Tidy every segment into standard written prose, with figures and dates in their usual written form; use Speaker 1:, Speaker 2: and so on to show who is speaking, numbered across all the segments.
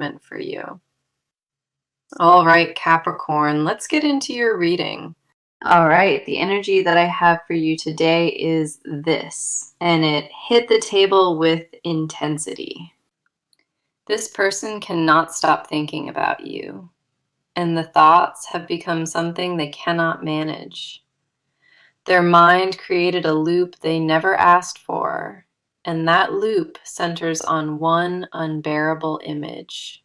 Speaker 1: meant for you. All right, Capricorn, let's get into your reading. All right, the energy that I have for you today is this, and it hit the table with intensity. This person cannot stop thinking about you, and the thoughts have become something they cannot manage. Their mind created a loop they never asked for, and that loop centers on one unbearable image.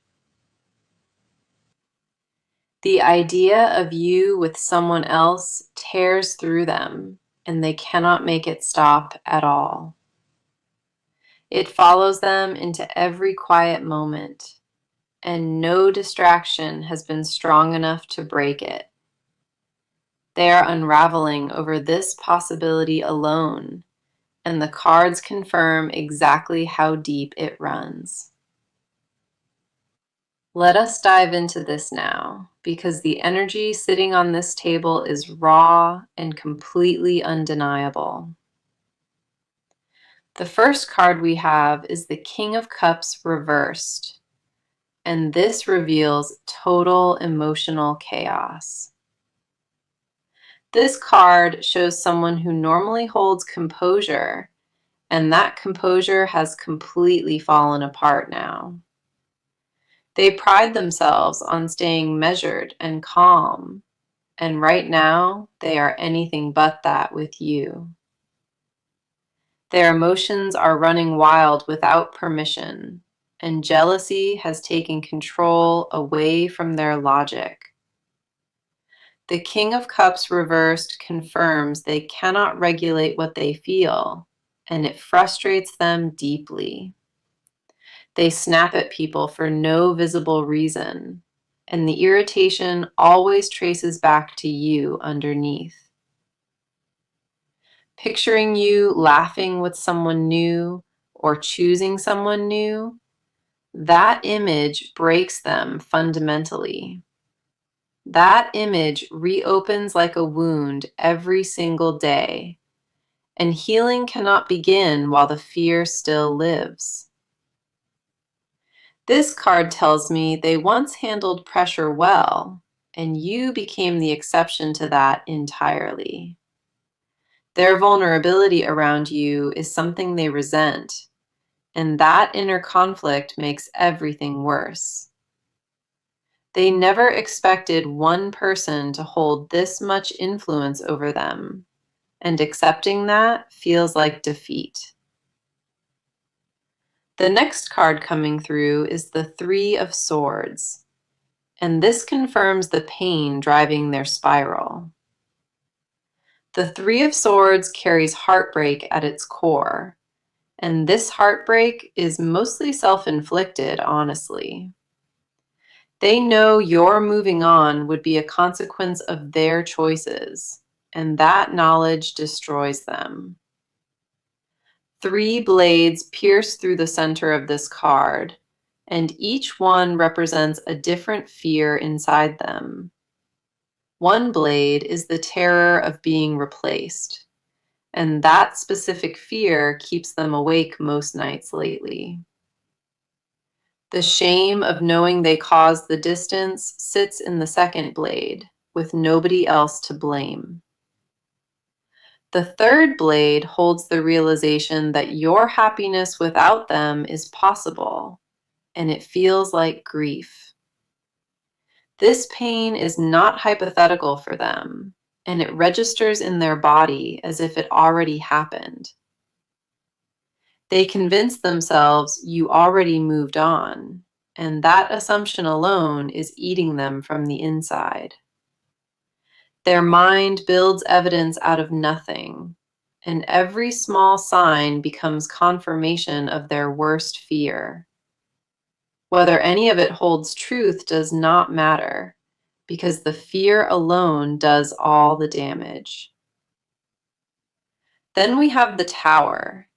Speaker 1: The idea of you with someone else tears through them, and they cannot make it stop at all. It follows them into every quiet moment, and no distraction has been strong enough to break it. They are unraveling over this possibility alone, and the cards confirm exactly how deep it runs. Let us dive into this now, because the energy sitting on this table is raw and completely undeniable. The first card we have is the King of Cups reversed, and this reveals total emotional chaos. This card shows someone who normally holds composure, and that composure has completely fallen apart now. They pride themselves on staying measured and calm, and right now they are anything but that with you. Their emotions are running wild without permission, and jealousy has taken control away from their logic. The King of Cups reversed confirms they cannot regulate what they feel, and it frustrates them deeply. They snap at people for no visible reason, and the irritation always traces back to you underneath. Picturing you laughing with someone new or choosing someone new, that image breaks them fundamentally. That image reopens like a wound every single day, and healing cannot begin while the fear still lives. This card tells me they once handled pressure well, and you became the exception to that entirely. Their vulnerability around you is something they resent, and that inner conflict makes everything worse. They never expected one person to hold this much influence over them, and accepting that feels like defeat. The next card coming through is the Three of Swords, and this confirms the pain driving their spiral. The Three of Swords carries heartbreak at its core, and this heartbreak is mostly self-inflicted, honestly. They know your moving on would be a consequence of their choices, and that knowledge destroys them. Three blades pierce through the center of this card, and each one represents a different fear inside them. One blade is the terror of being replaced, and that specific fear keeps them awake most nights lately. The shame of knowing they caused the distance sits in the second blade, with nobody else to blame. The third blade holds the realization that your happiness without them is possible, and it feels like grief. This pain is not hypothetical for them, and it registers in their body as if it already happened. They convince themselves you already moved on, and that assumption alone is eating them from the inside. Their mind builds evidence out of nothing, and every small sign becomes confirmation of their worst fear. Whether any of it holds truth does not matter, because the fear alone does all the damage. Then we have the Tower,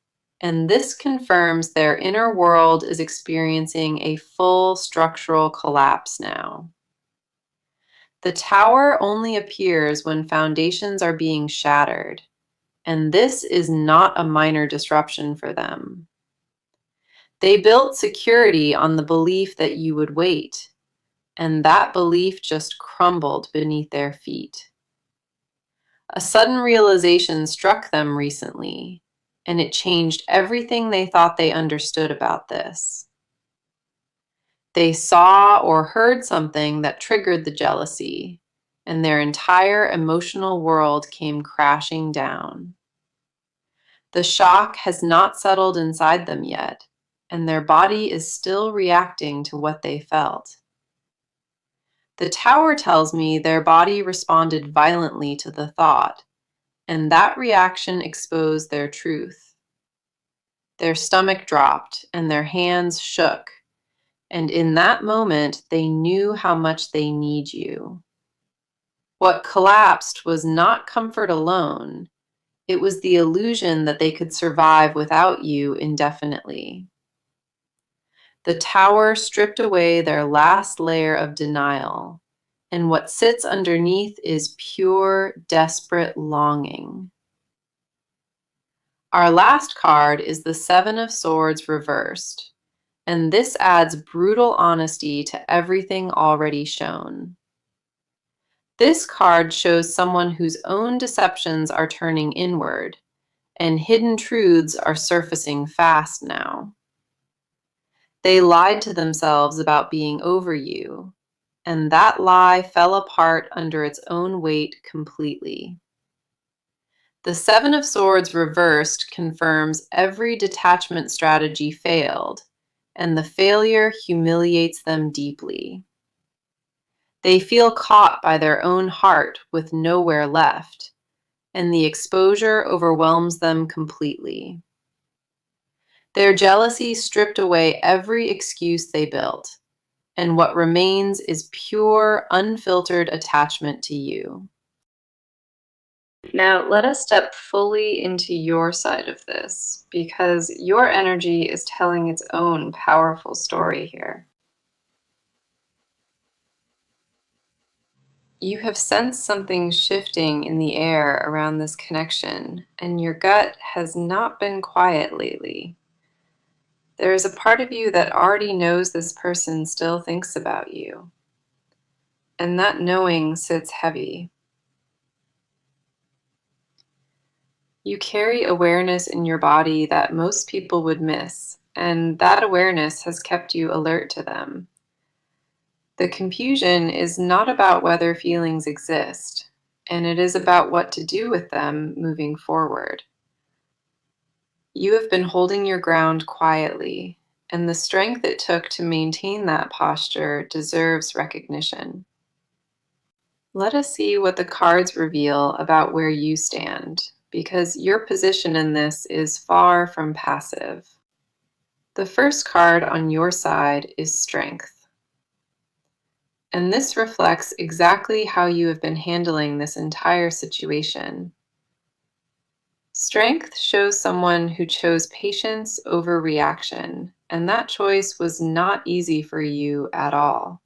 Speaker 1: and this confirms their inner world is experiencing a full structural collapse now. The Tower only appears when foundations are being shattered, and this is not a minor disruption for them. They built security on the belief that you would wait, and that belief just crumbled beneath their feet. A sudden realization struck them recently, and it changed everything they thought they understood about this. They saw or heard something that triggered the jealousy, and their entire emotional world came crashing down. The shock has not settled inside them yet, and their body is still reacting to what they felt. The tower tells me their body responded violently to the thought, and that reaction exposed their truth. Their stomach dropped and their hands shook, and in that moment they knew how much they need you. What collapsed was not comfort alone, it was the illusion that they could survive without you indefinitely. The tower stripped away their last layer of denial, and what sits underneath is pure, desperate longing. Our last card is the Seven of Swords reversed, and this adds brutal honesty to everything already shown. This card shows someone whose own deceptions are turning inward, and hidden truths are surfacing fast now. They lied to themselves about being over you, and that lie fell apart under its own weight completely. The Seven of Swords reversed confirms every detachment strategy failed, and the failure humiliates them deeply. They feel caught by their own heart with nowhere left, and the exposure overwhelms them completely. Their jealousy stripped away every excuse they built, and what remains is pure, unfiltered attachment to you. Now, let us step fully into your side of this, because your energy is telling its own powerful story here. You have sensed something shifting in the air around this connection, and your gut has not been quiet lately. There is a part of you that already knows this person still thinks about you, and that knowing sits heavy. You carry awareness in your body that most people would miss, and that awareness has kept you alert to them. The confusion is not about whether feelings exist, and it is about what to do with them moving forward. You have been holding your ground quietly, and the strength it took to maintain that posture deserves recognition. Let us see what the cards reveal about where you stand, because your position in this is far from passive. The first card on your side is Strength, and this reflects exactly how you have been handling this entire situation. Strength shows someone who chose patience over reaction, and that choice was not easy for you at all.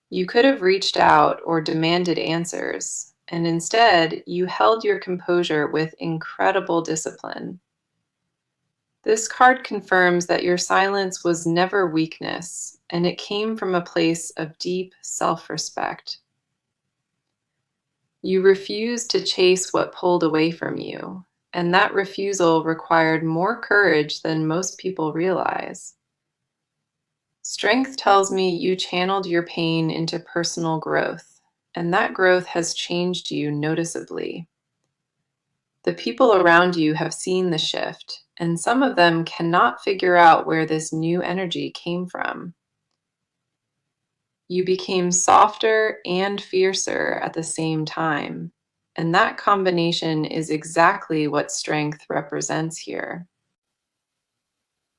Speaker 1: You could have reached out or demanded answers, and instead, you held your composure with incredible discipline. This card confirms that your silence was never weakness, and it came from a place of deep self-respect. You refused to chase what pulled away from you, and that refusal required more courage than most people realize. Strength tells me you channeled your pain into personal growth, and that growth has changed you noticeably. The people around you have seen the shift, and some of them cannot figure out where this new energy came from. You became softer and fiercer at the same time, and that combination is exactly what strength represents here.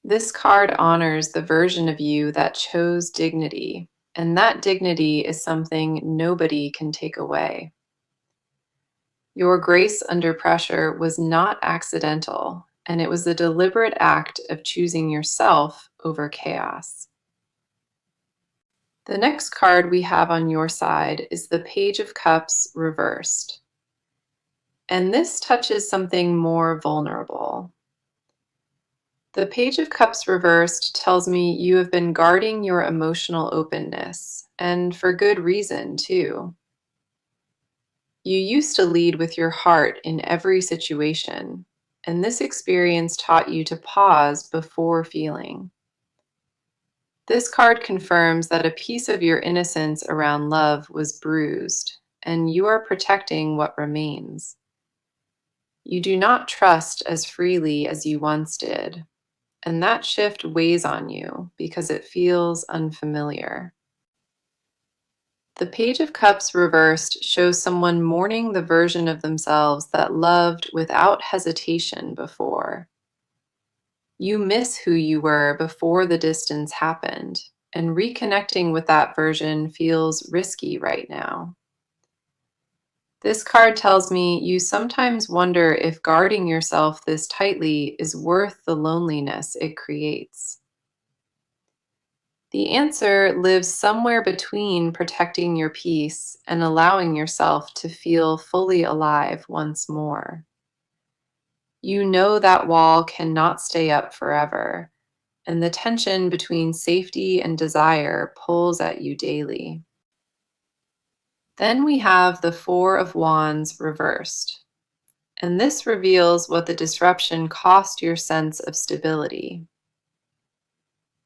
Speaker 1: This card honors the version of you that chose dignity, and that dignity is something nobody can take away. Your grace under pressure was not accidental, and it was a deliberate act of choosing yourself over chaos. The next card we have on your side is the Page of Cups reversed. And this touches something more vulnerable. The Page of Cups reversed tells me you have been guarding your emotional openness, and for good reason, too. You used to lead with your heart in every situation, and this experience taught you to pause before feeling. This card confirms that a piece of your innocence around love was bruised, and you are protecting what remains. You do not trust as freely as you once did, and that shift weighs on you because it feels unfamiliar. The Page of Cups reversed shows someone mourning the version of themselves that loved without hesitation before. You miss who you were before the distance happened, and reconnecting with that version feels risky right now. This card tells me you sometimes wonder if guarding yourself this tightly is worth the loneliness it creates. The answer lives somewhere between protecting your peace and allowing yourself to feel fully alive once more. You know that wall cannot stay up forever, and the tension between safety and desire pulls at you daily. Then we have the Four of Wands reversed, and this reveals what the disruption cost your sense of stability.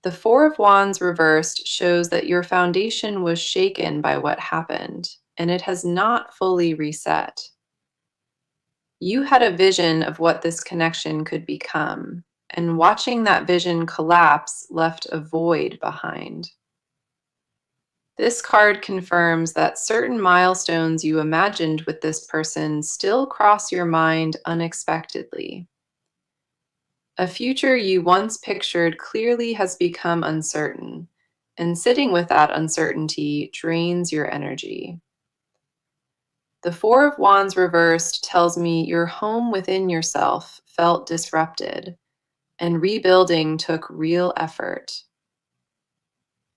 Speaker 1: The Four of Wands reversed shows that your foundation was shaken by what happened, and it has not fully reset. You had a vision of what this connection could become, and watching that vision collapse left a void behind. This card confirms that certain milestones you imagined with this person still cross your mind unexpectedly. A future you once pictured clearly has become uncertain, and sitting with that uncertainty drains your energy. The Four of Wands reversed tells me your home within yourself felt disrupted, and rebuilding took real effort.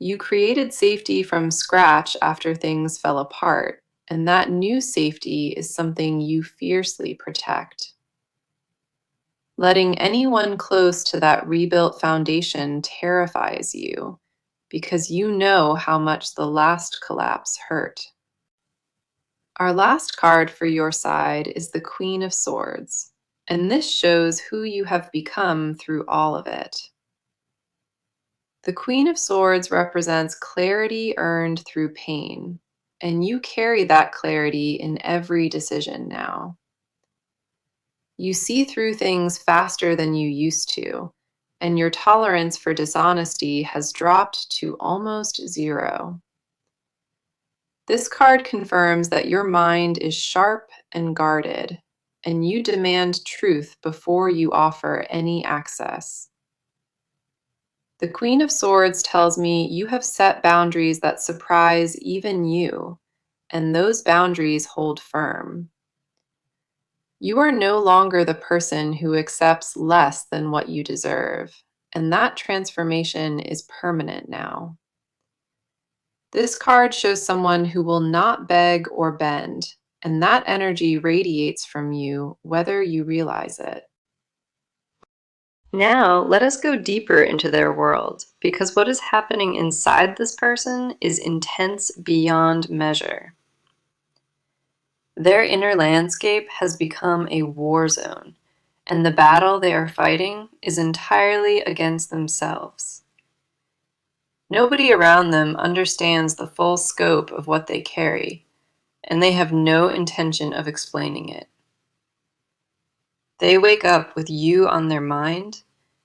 Speaker 1: You created safety from scratch after things fell apart, and that new safety is something you fiercely protect. Letting anyone close to that rebuilt foundation terrifies you because you know how much the last collapse hurt. Our last card for your side is the Queen of Swords, and this shows who you have become through all of it. The Queen of Swords represents clarity earned through pain, and you carry that clarity in every decision now. You see through things faster than you used to, and your tolerance for dishonesty has dropped to almost zero. This card confirms that your mind is sharp and guarded, and you demand truth before you offer any access. The Queen of Swords tells me you have set boundaries that surprise even you, and those boundaries hold firm. You are no longer the person who accepts less than what you deserve, and that transformation is permanent now. This card shows someone who will not beg or bend, and that energy radiates from you whether you realize it. Now, let us go deeper into their world, because what is happening inside this person is intense beyond measure. Their inner landscape has become a war zone, and the battle they are fighting is entirely against themselves. Nobody around them understands the full scope of what they carry, and they have no intention of explaining it. They wake up with you on their mind,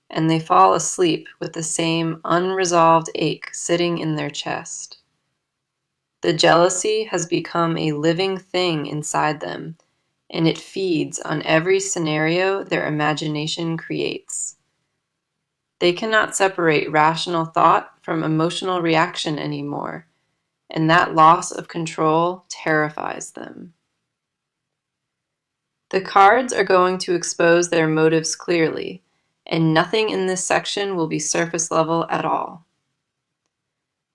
Speaker 1: and they fall asleep with the same unresolved ache sitting in their chest. The jealousy has become a living thing inside them, and it feeds on every scenario their imagination creates. They cannot separate rational thought from emotional reaction anymore, and that loss of control terrifies them. The cards are going to expose their motives clearly, and nothing in this section will be surface level at all.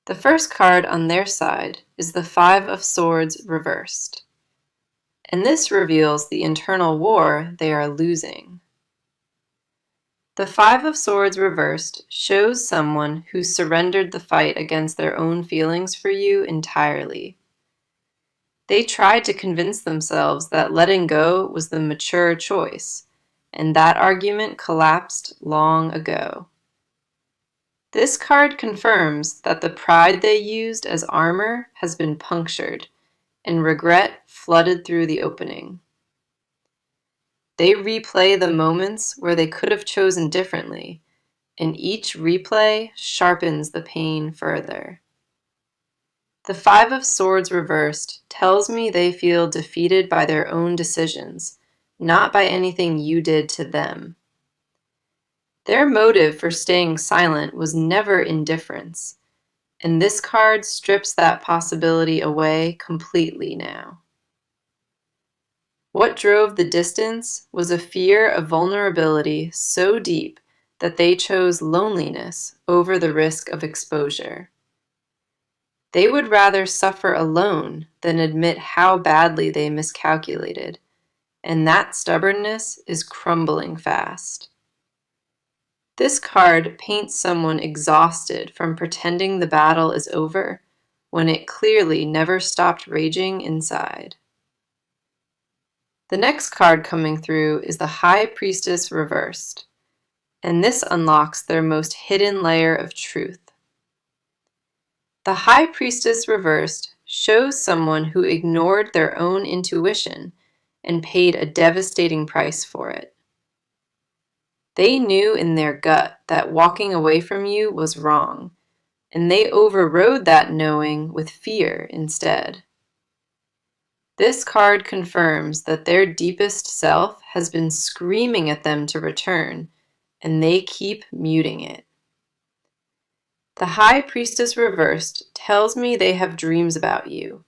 Speaker 1: The first card on their side is the Five of Swords reversed, and this reveals the internal war they are losing. The Five of Swords reversed shows someone who surrendered the fight against their own feelings for you entirely. They tried to convince themselves that letting go was the mature choice, and that argument collapsed long ago. This card confirms that the pride they used as armor has been punctured, and regret flooded through the opening. They replay the moments where they could have chosen differently, and each replay sharpens the pain further. The Five of Swords reversed tells me they feel defeated by their own decisions, not by anything you did to them. Their motive for staying silent was never indifference, and this card strips that possibility away completely now. What drove the distance was a fear of vulnerability so deep that they chose loneliness over the risk of exposure. They would rather suffer alone than admit how badly they miscalculated, and that stubbornness is crumbling fast. This card paints someone exhausted from pretending the battle is over when it clearly never stopped raging inside. The next card coming through is the High Priestess reversed, and this unlocks their most hidden layer of truth. The High Priestess reversed shows someone who ignored their own intuition and paid a devastating price for it. They knew in their gut that walking away from you was wrong, and they overrode that knowing with fear instead. This card confirms that their deepest self has been screaming at them to return, and they keep muting it. The High Priestess reversed tells me they have dreams about you,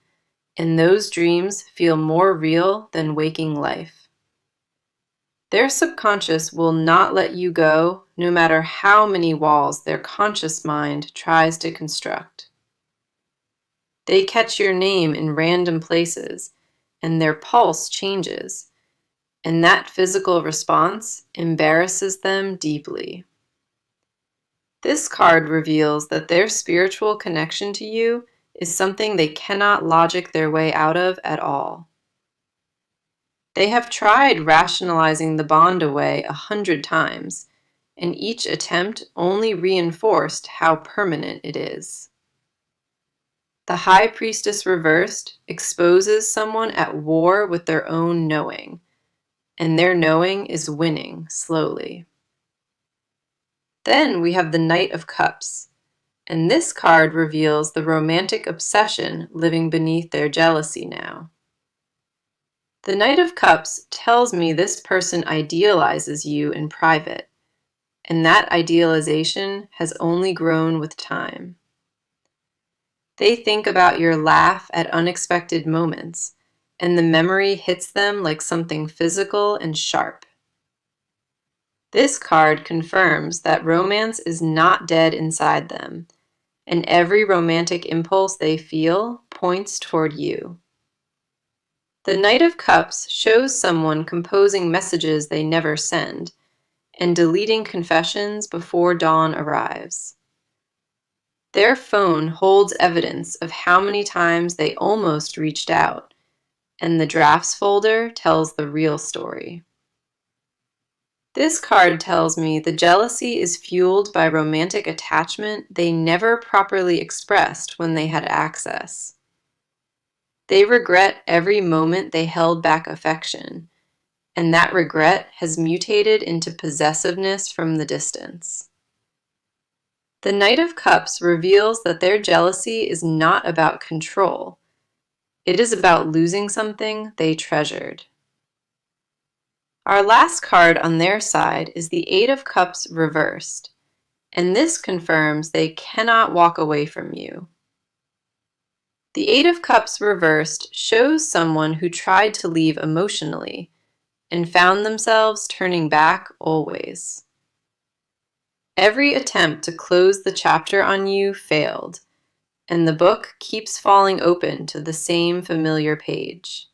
Speaker 1: and those dreams feel more real than waking life. Their subconscious will not let you go, no matter how many walls their conscious mind tries to construct. They catch your name in random places, and their pulse changes, and that physical response embarrasses them deeply. This card reveals that their spiritual connection to you is something they cannot logic their way out of at all. They have tried rationalizing the bond away 100 times, and each attempt only reinforced how permanent it is. The High Priestess reversed exposes someone at war with their own knowing, and their knowing is winning slowly. Then we have the Knight of Cups, and this card reveals the romantic obsession living beneath their jealousy now. The Knight of Cups tells me this person idealizes you in private, and that idealization has only grown with time. They think about your laugh at unexpected moments, and the memory hits them like something physical and sharp. This card confirms that romance is not dead inside them, and every romantic impulse they feel points toward you. The Knight of Cups shows someone composing messages they never send, and deleting confessions before dawn arrives. Their phone holds evidence of how many times they almost reached out, and the drafts folder tells the real story. This card tells me the jealousy is fueled by romantic attachment they never properly expressed when they had access. They regret every moment they held back affection, and that regret has mutated into possessiveness from the distance. The Knight of Cups reveals that their jealousy is not about control. It is about losing something they treasured. Our last card on their side is the Eight of Cups reversed, and this confirms they cannot walk away from you. The Eight of Cups reversed shows someone who tried to leave emotionally and found themselves turning back always. Every attempt to close the chapter on you failed, and the book keeps falling open to the same familiar page.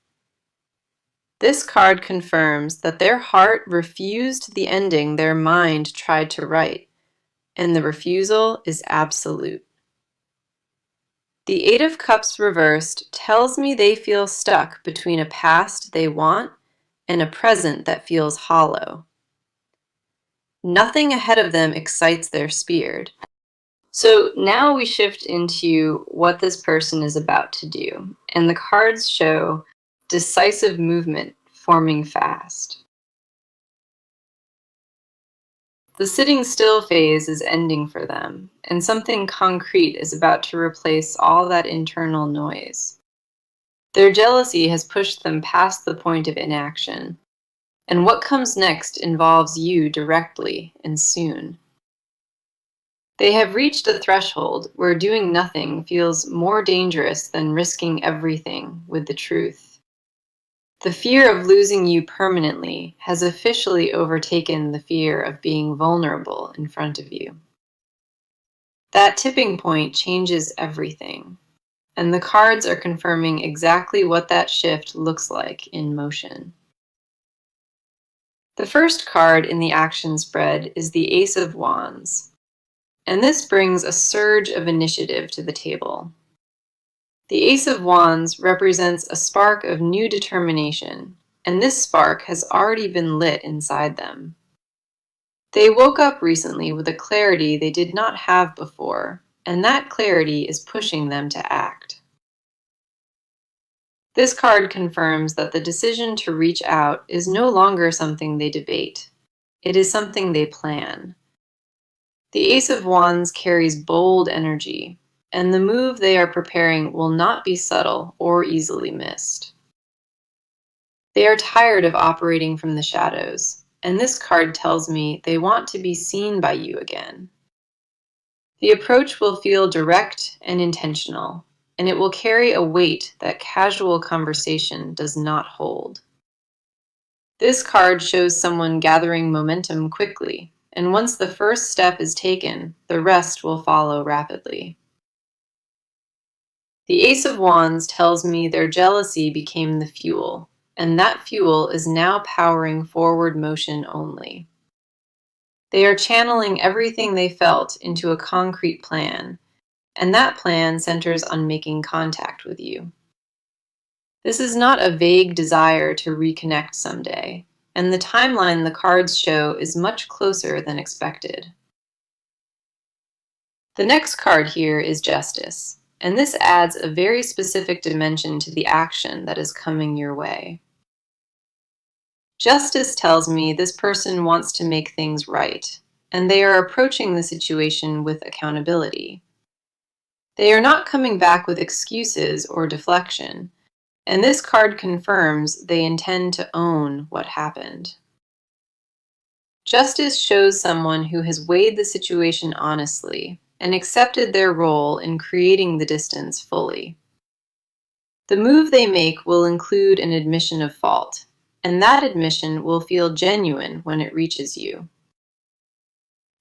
Speaker 1: This card confirms that their heart refused the ending their mind tried to write, and the refusal is absolute. The Eight of Cups reversed tells me they feel stuck between a past they want and a present that feels hollow. Nothing ahead of them excites their spirit. So now we shift into what this person is about to do, and the cards show decisive movement forming fast. The sitting still phase is ending for them, and something concrete is about to replace all that internal noise. Their jealousy has pushed them past the point of inaction, and what comes next involves you directly and soon. They have reached a threshold where doing nothing feels more dangerous than risking everything with the truth. The fear of losing you permanently has officially overtaken the fear of being vulnerable in front of you. That tipping point changes everything, and the cards are confirming exactly what that shift looks like in motion. The first card in the action spread is the Ace of Wands, and this brings a surge of initiative to the table. The Ace of Wands represents a spark of new determination, and this spark has already been lit inside them. They woke up recently with a clarity they did not have before, and that clarity is pushing them to act. This card confirms that the decision to reach out is no longer something they debate. It is something they plan. The Ace of Wands carries bold energy, and the move they are preparing will not be subtle or easily missed. They are tired of operating from the shadows, and this card tells me they want to be seen by you again. The approach will feel direct and intentional, and it will carry a weight that casual conversation does not hold. This card shows someone gathering momentum quickly, and once the first step is taken, the rest will follow rapidly. The Ace of Wands tells me their jealousy became the fuel, and that fuel is now powering forward motion only. They are channeling everything they felt into a concrete plan, and that plan centers on making contact with you. This is not a vague desire to reconnect someday, and the timeline the cards show is much closer than expected. The next card here is Justice, and this adds a very specific dimension to the action that is coming your way. Justice tells me this person wants to make things right, and they are approaching the situation with accountability. They are not coming back with excuses or deflection, and this card confirms they intend to own what happened. Justice shows someone who has weighed the situation honestly and accepted their role in creating the distance fully. The move they make will include an admission of fault, and that admission will feel genuine when it reaches you.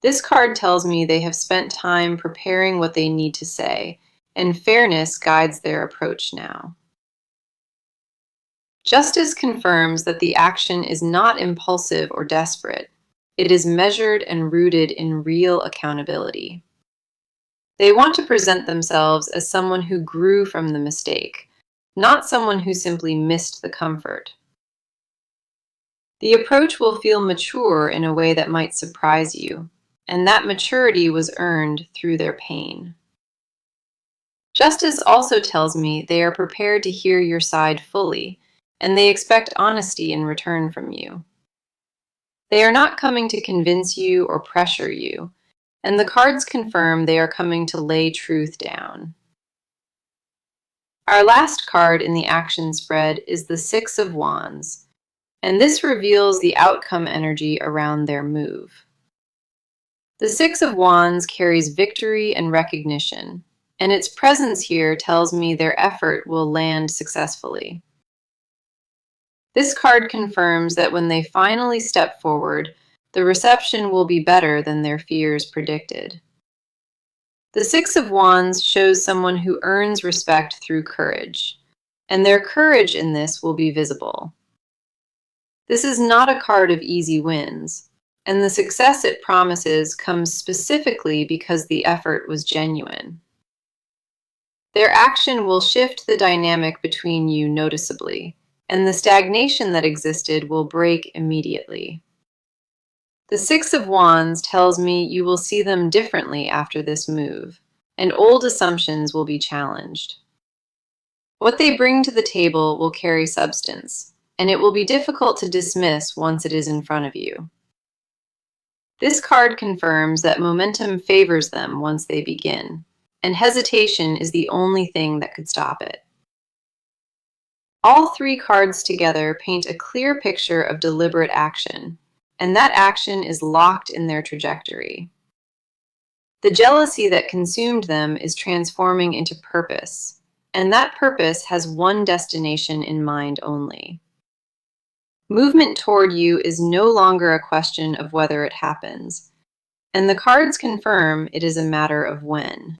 Speaker 1: This card tells me they have spent time preparing what they need to say, and fairness guides their approach now. Justice confirms that the action is not impulsive or desperate. It is measured and rooted in real accountability. They want to present themselves as someone who grew from the mistake, not someone who simply missed the comfort. The approach will feel mature in a way that might surprise you, and that maturity was earned through their pain. Justice also tells me they are prepared to hear your side fully, and they expect honesty in return from you. They are not coming to convince you or pressure you, and the cards confirm they are coming to lay truth down. Our last card in the action spread is the Six of Wands, and this reveals the outcome energy around their move. The Six of Wands carries victory and recognition, and its presence here tells me their effort will land successfully. This card confirms that when they finally step forward, the reception will be better than their fears predicted. The Six of Wands shows someone who earns respect through courage, and their courage in this will be visible. This is not a card of easy wins, and the success it promises comes specifically because the effort was genuine. Their action will shift the dynamic between you noticeably, and the stagnation that existed will break immediately. The Six of Wands tells me you will see them differently after this move, and old assumptions will be challenged. What they bring to the table will carry substance, and it will be difficult to dismiss once it is in front of you. This card confirms that momentum favors them once they begin, and hesitation is the only thing that could stop it. All three cards together paint a clear picture of deliberate action, and that action is locked in their trajectory. The jealousy that consumed them is transforming into purpose, and that purpose has one destination in mind only. Movement toward you is no longer a question of whether it happens, and the cards confirm it is a matter of when.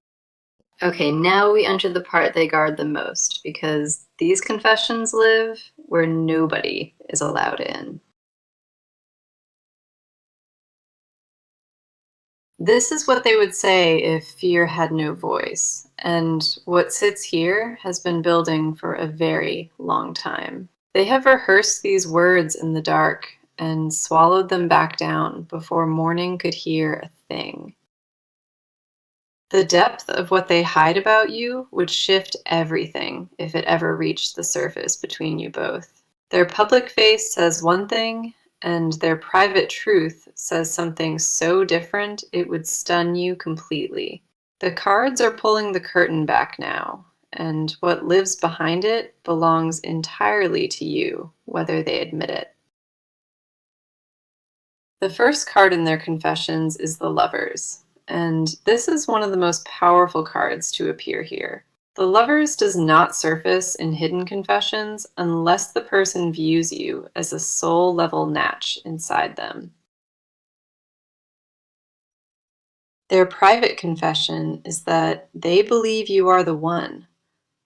Speaker 1: Okay, now we enter the part they guard the most, because these confessions live where nobody is allowed in. This is what they would say if fear had no voice, and what sits here has been building for a very long time. They have rehearsed these words in the dark and swallowed them back down before morning could hear a thing. The depth of what they hide about you would shift everything if it ever reached the surface between you both. Their public face says one thing, and their private truth says something so different it would stun you completely. The cards are pulling the curtain back now, and what lives behind it belongs entirely to you, whether they admit it. The first card in their confessions is the Lovers, and this is one of the most powerful cards to appear here. The Lovers does not surface in hidden confessions unless the person views you as a soul-level match inside them. Their private confession is that they believe you are the one,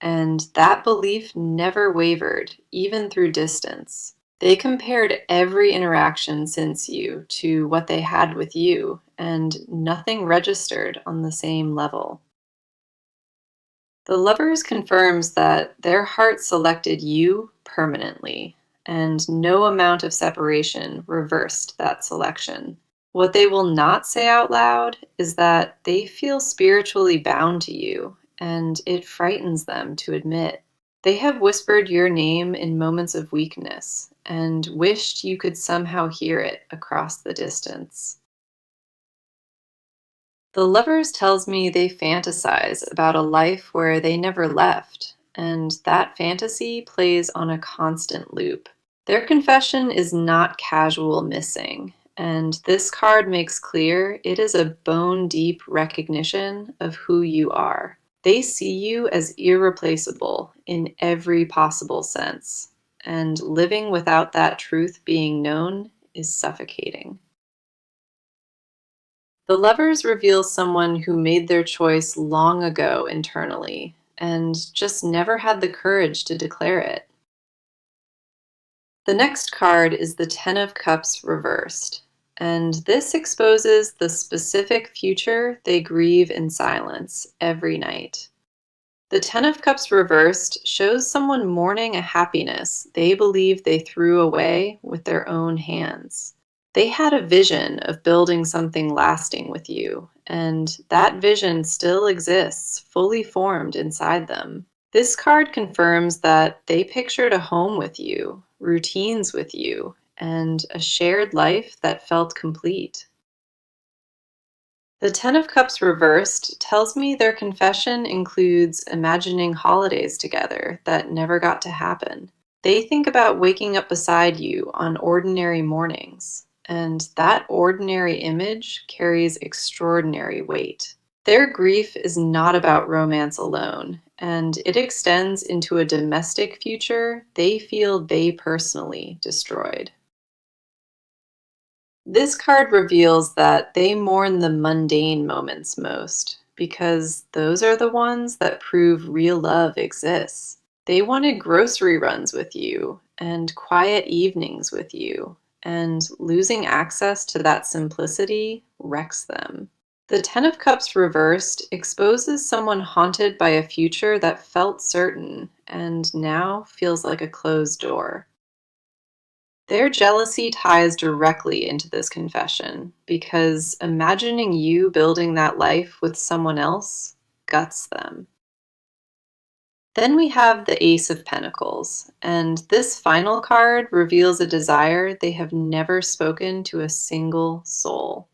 Speaker 1: and that belief never wavered, even through distance. They compared every interaction since you to what they had with you, and nothing registered on the same level. The Lovers confirms that their heart selected you permanently, and no amount of separation reversed that selection. What they will not say out loud is that they feel spiritually bound to you, and it frightens them to admit. They have whispered your name in moments of weakness and wished you could somehow hear it across the distance. The Lovers tells me they fantasize about a life where they never left, and that fantasy plays on a constant loop. Their confession is not casual missing, and this card makes clear it is a bone-deep recognition of who you are. They see you as irreplaceable in every possible sense, and living without that truth being known is suffocating. The Lovers reveal someone who made their choice long ago internally and just never had the courage to declare it. The next card is the Ten of Cups reversed, and this exposes the specific future they grieve in silence every night. The Ten of Cups reversed shows someone mourning a happiness they believe they threw away with their own hands. They had a vision of building something lasting with you, and that vision still exists, fully formed inside them. This card confirms that they pictured a home with you, routines with you, and a shared life that felt complete. The Ten of Cups reversed tells me their confession includes imagining holidays together that never got to happen. They think about waking up beside you on ordinary mornings, and that ordinary image carries extraordinary weight. Their grief is not about romance alone, and it extends into a domestic future they feel they personally destroyed. This card reveals that they mourn the mundane moments most, because those are the ones that prove real love exists. They wanted grocery runs with you and quiet evenings with you, and losing access to that simplicity wrecks them. The Ten of Cups reversed exposes someone haunted by a future that felt certain and now feels like a closed door. Their jealousy ties directly into this confession because imagining you building that life with someone else guts them. Then we have the Ace of Pentacles, and this final card reveals a desire they have never spoken to a single soul.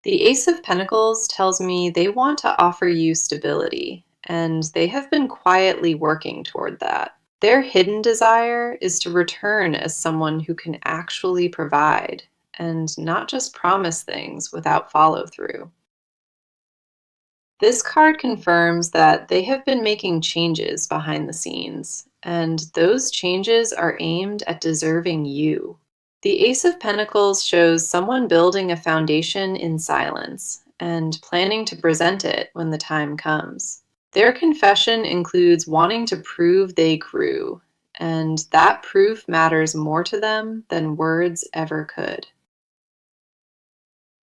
Speaker 1: The Ace of Pentacles tells me they want to offer you stability, and they have been quietly working toward that. Their hidden desire is to return as someone who can actually provide and not just promise things without follow through. This card confirms that they have been making changes behind the scenes, and those changes are aimed at deserving you. The Ace of Pentacles shows someone building a foundation in silence and planning to present it when the time comes. Their confession includes wanting to prove they grew, and that proof matters more to them than words ever could.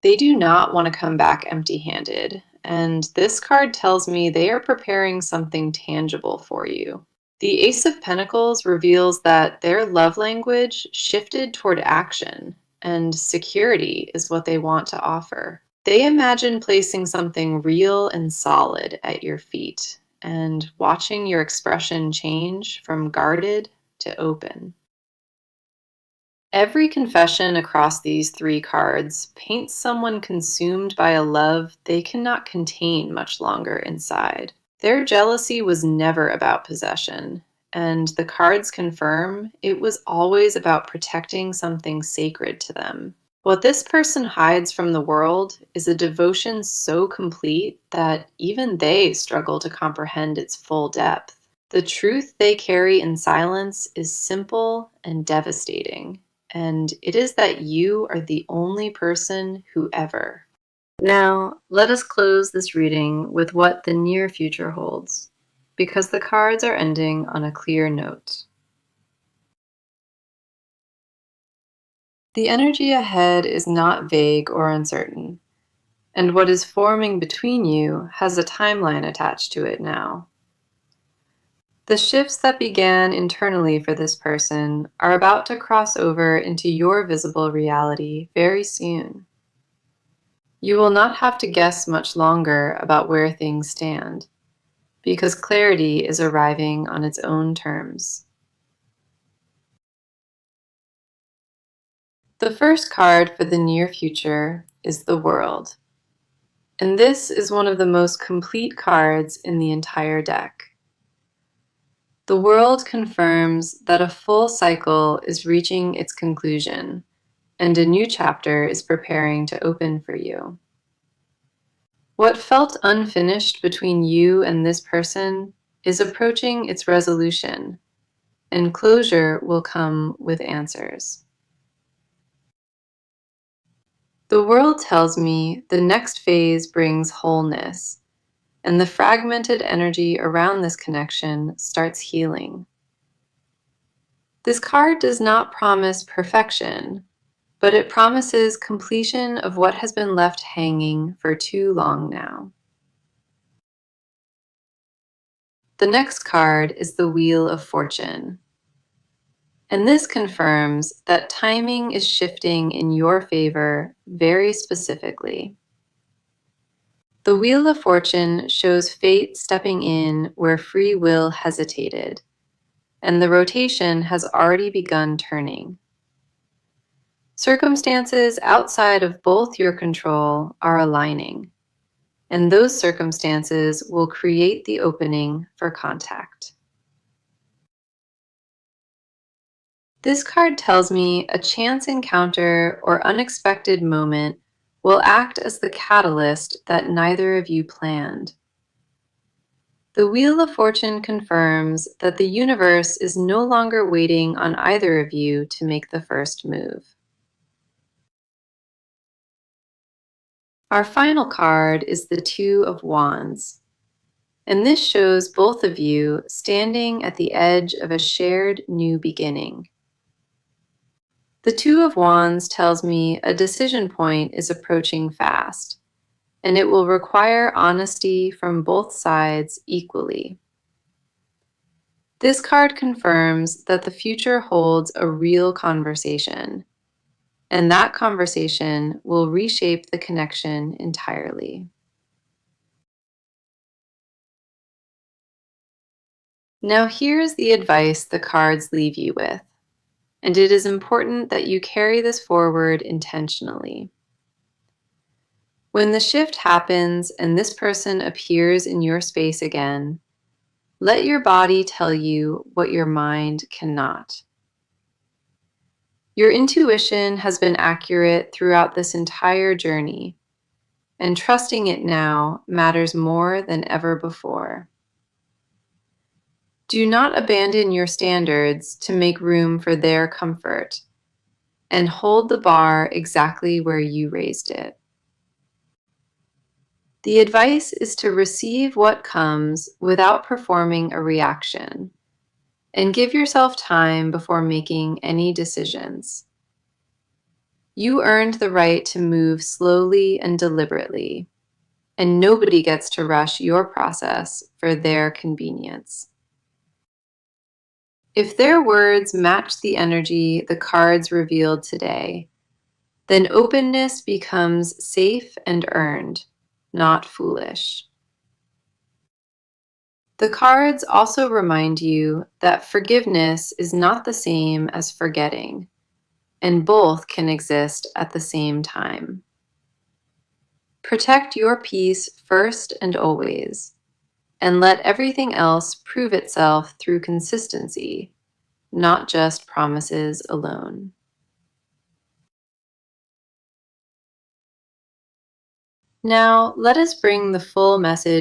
Speaker 1: They do not want to come back empty-handed, and this card tells me they are preparing something tangible for you. The Ace of Pentacles reveals that their love language shifted toward action, and security is what they want to offer. They imagine placing something real and solid at your feet, and watching your expression change from guarded to open. Every confession across these three cards paints someone consumed by a love they cannot contain much longer inside. Their jealousy was never about possession, and the cards confirm it was always about protecting something sacred to them. What this person hides from the world is a devotion so complete that even they struggle to comprehend its full depth. The truth they carry in silence is simple and devastating, and it is that you are the only person who ever. Now, let us close this reading with what the near future holds, because the cards are ending on a clear note. The energy ahead is not vague or uncertain, and what is forming between you has a timeline attached to it now. The shifts that began internally for this person are about to cross over into your visible reality very soon. You will not have to guess much longer about where things stand, because clarity is arriving on its own terms. The first card for the near future is the World, and this is one of the most complete cards in the entire deck. The World confirms that a full cycle is reaching its conclusion, and a new chapter is preparing to open for you. What felt unfinished between you and this person is approaching its resolution, and closure will come with answers. The World tells me the next phase brings wholeness, and the fragmented energy around this connection starts healing. This card does not promise perfection, but it promises completion of what has been left hanging for too long now. The next card is the Wheel of Fortune, and this confirms that timing is shifting in your favor very specifically. The Wheel of Fortune shows fate stepping in where free will hesitated, and the rotation has already begun turning. Circumstances outside of both your control are aligning, and those circumstances will create the opening for contact. This card tells me a chance encounter or unexpected moment will act as the catalyst that neither of you planned. The Wheel of Fortune confirms that the universe is no longer waiting on either of you to make the first move. Our final card is the Two of Wands, And this shows both of you standing at the edge of a shared new beginning. The Two of Wands tells me a decision point is approaching fast, and it will require honesty from both sides equally. This card confirms that the future holds a real conversation, and that conversation will reshape the connection entirely. Now, here's the advice the cards leave you with, and it is important that you carry this forward intentionally. When the shift happens and this person appears in your space again, let your body tell you what your mind cannot. Your intuition has been accurate throughout this entire journey, and trusting it now matters more than ever before. Do not abandon your standards to make room for their comfort, and hold the bar exactly where you raised it. The advice is to receive what comes without performing a reaction, and give yourself time before making any decisions. You earned the right to move slowly and deliberately, and nobody gets to rush your process for their convenience. If their words match the energy the cards revealed today, then openness becomes safe and earned, not foolish. The cards also remind you that forgiveness is not the same as forgetting, and both can exist at the same time. Protect your peace first and always, and let everything else prove itself through consistency, not just promises alone. Now, let us bring the full message